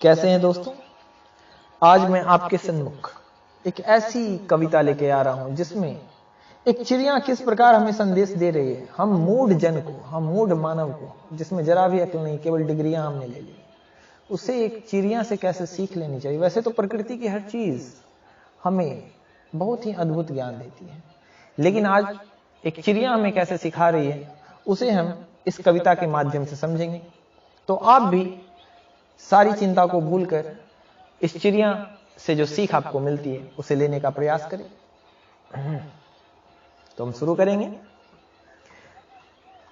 कैसे हैं दोस्तों? आज मैं आपके सन्मुख एक ऐसी कविता लेके आ रहा हूं जिसमें एक चिड़िया किस प्रकार हमें संदेश दे रही है, हम मूढ़ जन को, हम मूढ़ मानव को, जिसमें जरा भी अक्ल नहीं, केवल डिग्रियां हमने ले ली, उसे एक चिड़िया से कैसे सीख लेनी चाहिए। वैसे तो प्रकृति की हर चीज हमें बहुत ही अद्भुत ज्ञान देती है, लेकिन आज एक चिड़िया हमें कैसे सिखा रही है उसे हम इस कविता के माध्यम से समझेंगे। तो आप भी सारी चिंता को भूलकर इस चिड़िया से जो सीख आपको मिलती है उसे लेने का प्रयास करें। तो हम शुरू करेंगे।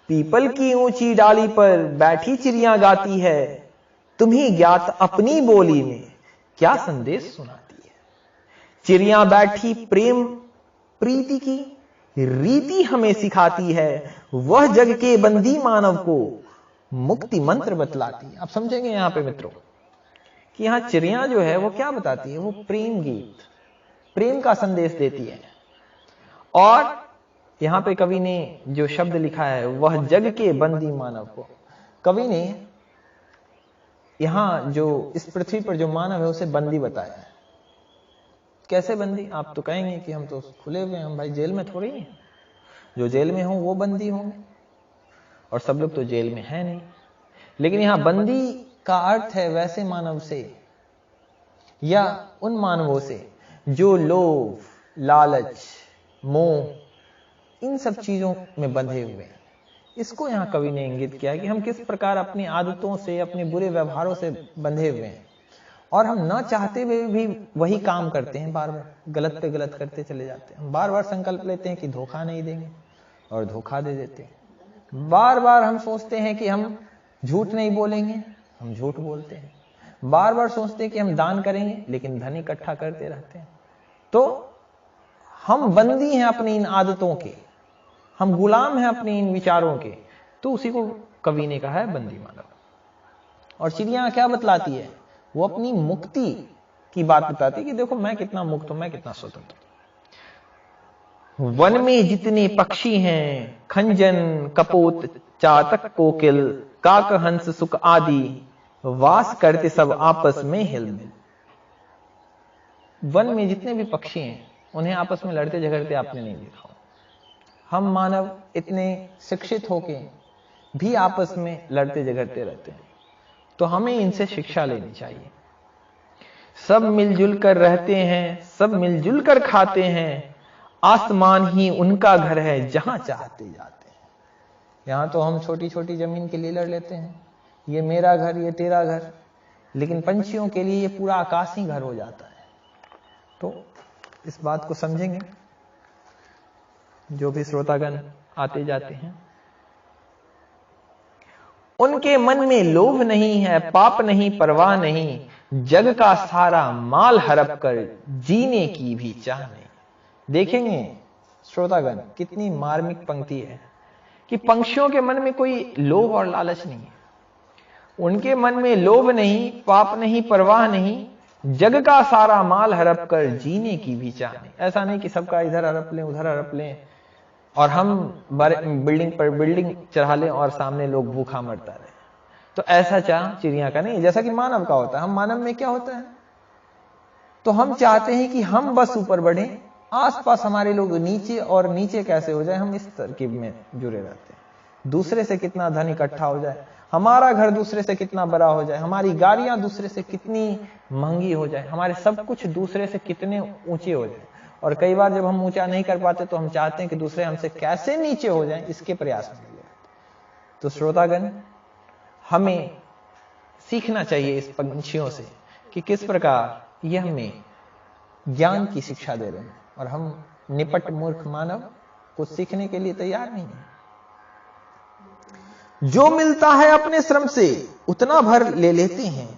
पीपल की ऊंची डाली पर बैठी चिड़िया गाती है, तुम्हें ज्ञात अपनी बोली में क्या संदेश सुनाती है। चिड़िया बैठी प्रेम प्रीति की रीति हमें सिखाती है, वह जग के बंदी मानव को मुक्ति मंत्र बतलाती है। आप समझेंगे यहां पे मित्रों कि यहां चिड़िया जो है वो क्या बताती है, वो प्रेम गीत, प्रेम का संदेश देती है। और यहां पे कवि ने जो शब्द लिखा है, वह जग के बंदी मानव को, कवि ने यहां जो इस पृथ्वी पर जो मानव है उसे बंदी बताया है। कैसे बंदी? आप तो कहेंगे कि हम तो खुले हुए हैं, हम भाई जेल में थोड़ी हैं, जो जेल में हो वो बंदी होंगे, और सब लोग तो जेल में है नहीं। लेकिन यहां बंदी का अर्थ है वैसे मानव से या उन मानवों से जो लोभ, लालच, मोह, इन सब चीजों में बंधे हुए हैं। इसको यहां कवि ने इंगित किया कि हम किस प्रकार अपनी आदतों से, अपने बुरे व्यवहारों से बंधे हुए हैं, और हम न चाहते हुए भी वही काम करते हैं, बार बार गलत पे गलत करते चले जाते हैं। हम बार बार संकल्प लेते हैं कि धोखा नहीं देंगे और धोखा दे देते हैं। बार बार हम सोचते हैं कि हम झूठ नहीं बोलेंगे, हम झूठ बोलते हैं। बार बार सोचते हैं कि हम दान करेंगे, लेकिन धन इकट्ठा करते रहते हैं। तो हम बंदी हैं अपनी इन आदतों के, हम गुलाम हैं अपनी इन विचारों के। तो उसी को कवि ने कहा है बंदी मानव। और चिड़िया क्या बतलाती है? वो अपनी मुक्ति की बात बताती है कि देखो मैं कितना मुक्त हूं, मैं कितना स्वतंत्र हूं। वन में जितने पक्षी हैं, खंजन, कपोत, चातक, कोकिल, काक, हंस, सुक आदि, वास करते सब आपस में हिलमिल। वन में जितने भी पक्षी हैं उन्हें आपस में लड़ते झगड़ते आपने नहीं देखा। हम मानव इतने शिक्षित होके भी आपस में लड़ते झगड़ते रहते हैं, तो हमें इनसे शिक्षा लेनी चाहिए। सब मिलजुल कर रहते हैं, सब मिलजुल कर खाते हैं, आसमान ही उनका घर है जहां चाहते जाते हैं। यहां तो हम छोटी छोटी जमीन के लिए लड़ लेते हैं, ये मेरा घर, ये तेरा घर, लेकिन पंछियों के लिए ये पूरा आकाश ही घर हो जाता है। तो इस बात को समझेंगे जो भी श्रोतागण आते जाते हैं। उनके मन में लोभ नहीं है, पाप नहीं, परवाह नहीं, जग का सारा माल हड़प कर जीने की भी चाह नहीं। देखेंगे श्रोतागण कितनी मार्मिक पंक्ति है कि पंक्षियों के मन में कोई लोभ और लालच नहीं है। उनके मन में लोभ नहीं, पाप नहीं, परवाह नहीं, जग का सारा माल हड़प कर जीने की भी चाह नहीं। ऐसा नहीं कि सबका इधर हड़प लें, उधर हड़प लें, और हम बिल्डिंग पर बिल्डिंग चढ़ा लें और सामने लोग भूखा मरता रहे। तो ऐसा चाह चिड़िया का नहीं, जैसा कि मानव का होता है। हम मानव में क्या होता है, तो हम चाहते हैं कि हम बस ऊपर बढ़े, आसपास हमारे लोग नीचे, और नीचे कैसे हो जाए, हम इस तरकीब में जुड़े रहते हैं। दूसरे से कितना धन इकट्ठा हो जाए, हमारा घर दूसरे से कितना बड़ा हो जाए, हमारी गाड़ियां दूसरे से कितनी महंगी हो जाए, हमारे सब कुछ दूसरे से कितने ऊंचे हो जाए। और कई बार जब हम ऊंचा नहीं कर पाते तो हम चाहते हैं कि दूसरे हमसे कैसे नीचे हो जाएं, इसके प्रयास में लगे। तो श्रोतागण हमें सीखना चाहिए इस पंछियों से कि किस प्रकार यह हमें ज्ञान की शिक्षा दे रहे हैं, और हम निपट मूर्ख मानव कुछ सीखने के लिए तैयार नहीं है। जो मिलता है अपने श्रम से उतना भर ले लेते हैं,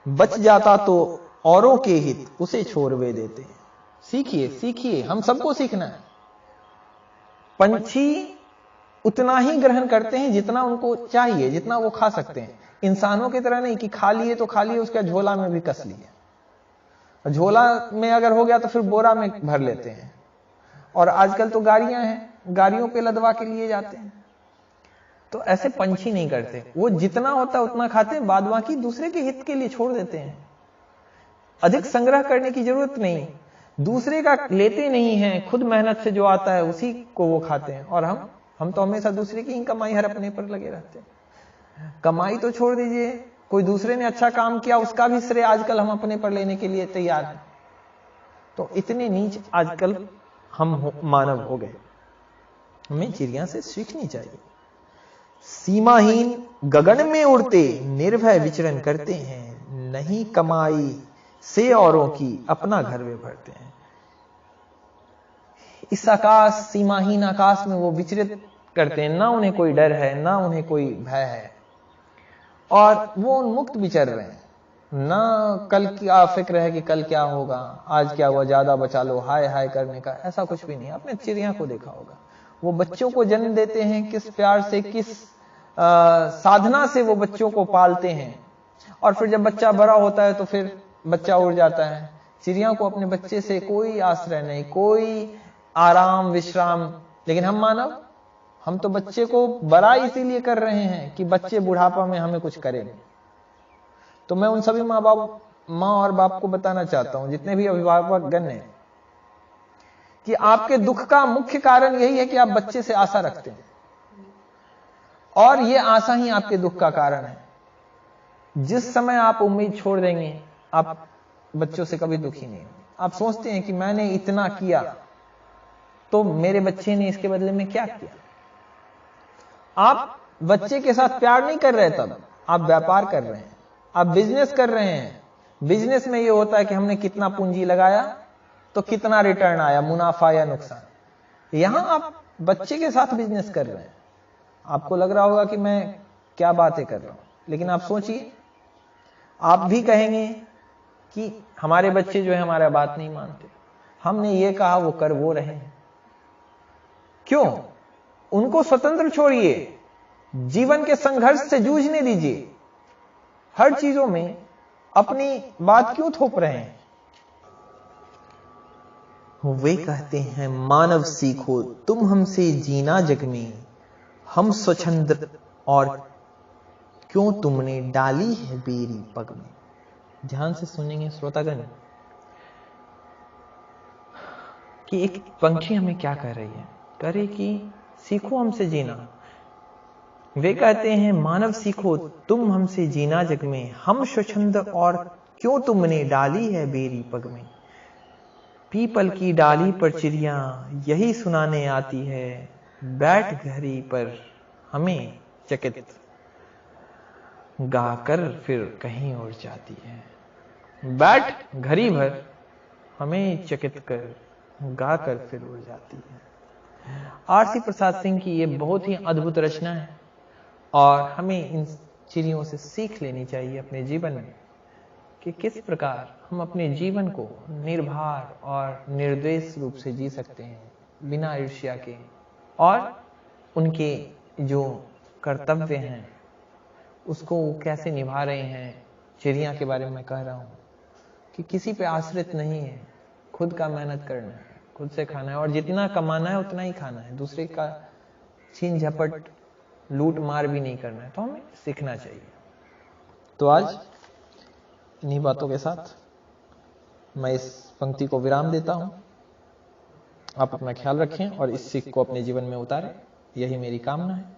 बच जाता तो औरों के हित उसे छोड़ वे देते हैं। सीखिए सीखिए, हम सबको सीखना है। पंछी उतना ही ग्रहण करते हैं जितना उनको चाहिए, जितना वो खा सकते हैं। इंसानों की तरह नहीं कि खा लिए तो खा लिए, उसका झोला में भी कस लिए। झोला में अगर हो गया तो फिर बोरा में भर लेते हैं। और आजकल तो गाड़ियां हैं, गाड़ियों पे लदवा के लिए जाते हैं। तो ऐसे पंछी नहीं करते, वो जितना होता है उतना खाते हैं, बाद बाकी दूसरे के हित के लिए छोड़ देते हैं। अधिक संग्रह करने की जरूरत नहीं, दूसरे का लेते नहीं है, खुद मेहनत से जो आता है उसी को वो खाते हैं। और हम तो हमेशा दूसरे की ही कमाई हड़पने पर लगे रहते हैं। कमाई तो छोड़ दीजिए, कोई दूसरे ने अच्छा काम किया उसका भी श्रेय आजकल हम अपने पर लेने के लिए तैयार हैं। तो इतने नीच आजकल हम मानव हो गए। हमें चिड़िया से सीखनी चाहिए। सीमाहीन गगन में उड़ते निर्भय विचरण करते हैं, नहीं कमाई से औरों की अपना घर वे भरते हैं। इस आकाश, सीमाहीन आकाश में वो विचरित करते हैं, ना उन्हें कोई डर है, ना उन्हें कोई भय है, और वो उन्मुक्त विचर रहे हैं। ना कल की फिक्र है कि कल क्या होगा, आज क्या हुआ, ज्यादा बचा लो, हाय हाय करने का, ऐसा कुछ भी नहीं। आपने चिड़िया को देखा होगा, वो बच्चों को जन्म देते हैं, किस प्यार से, किस साधना से वो बच्चों को पालते हैं, और फिर जब बच्चा बड़ा होता है तो फिर बच्चा उड़ जाता है। चिड़िया को अपने बच्चे से कोई आश्रय नहीं, कोई आराम विश्राम। लेकिन हम मानव, हम तो बच्चे को बड़ा इसीलिए कर रहे हैं कि बच्चे बुढ़ापा में हमें कुछ करें। तो मैं उन सभी माँ और बाप को बताना चाहता हूं, जितने भी अभिभावक गण हैं, कि आपके दुख का मुख्य कारण यही है कि आप बच्चे से आशा रखते हैं, और यह आशा ही आपके दुख का कारण है। जिस समय आप उम्मीद छोड़ देंगे, आप बच्चों से कभी दुखी नहीं होंगे। आप सोचते हैं कि मैंने इतना किया तो मेरे बच्चे ने इसके बदले में क्या किया। आप बच्चे के साथ प्यार नहीं कर रहे, तब आप व्यापार कर रहे हैं, आप बिजनेस कर रहे हैं। बिजनेस में यह होता है कि हमने कितना पूंजी लगाया तो कितना रिटर्न आया, मुनाफा या नुकसान। यहां आप बच्चे के साथ बिजनेस कर रहे हैं। आपको लग रहा होगा कि मैं क्या बातें कर रहा हूं, लेकिन आप सोचिए, आप भी कहेंगे कि हमारे बच्चे जो है हमारा बात नहीं मानते, हमने ये कहा वो कर वो रहे हैं। क्यों? उनको स्वतंत्र छोड़िए, जीवन के संघर्ष से जूझने दीजिए। हर चीजों में अपनी बात क्यों थोप रहे हैं? वे कहते हैं मानव सीखो तुम हमसे जीना जग में, हम स्वच्छंद और क्यों तुमने डाली है बेरी पग में। ध्यान से सुनेंगे श्रोतागण कि एक पंछी हमें क्या कह रही है। कह रही कि सीखो हमसे जीना। वे कहते हैं मानव सीखो तुम हमसे जीना जग में, हम स्वच्छंद और क्यों तुमने डाली है बेरी पग में। पीपल की डाली पर चिड़िया यही सुनाने आती है, बैठ घड़ी पर हमें चकित गाकर फिर कहीं और जाती है। बैठ घड़ी भर हमें चकित कर गाकर फिर उड़ जाती है। आरसी प्रसाद सिंह की यह बहुत ही अद्भुत रचना है, और हमें इन चिड़ियों से सीख लेनी चाहिए अपने जीवन में कि किस प्रकार हम अपने जीवन को निर्भर और निर्द्वेष रूप से जी सकते हैं, बिना ईर्ष्या के, और उनके जो कर्तव्य हैं उसको कैसे निभा रहे हैं। चिड़िया के बारे में कह रहा हूं कि किसी पे आश्रित नहीं है, खुद का मेहनत करना है, खुद से खाना है, और जितना कमाना है उतना ही खाना है, दूसरे का छीन झपट लूट मार भी नहीं करना है। तो हमें सीखना चाहिए। तो आज इन्हीं बातों के साथ मैं इस पंक्ति को विराम देता हूं। आप अपना ख्याल रखें और इस सीख को अपने जीवन में उतारें, यही मेरी कामना है।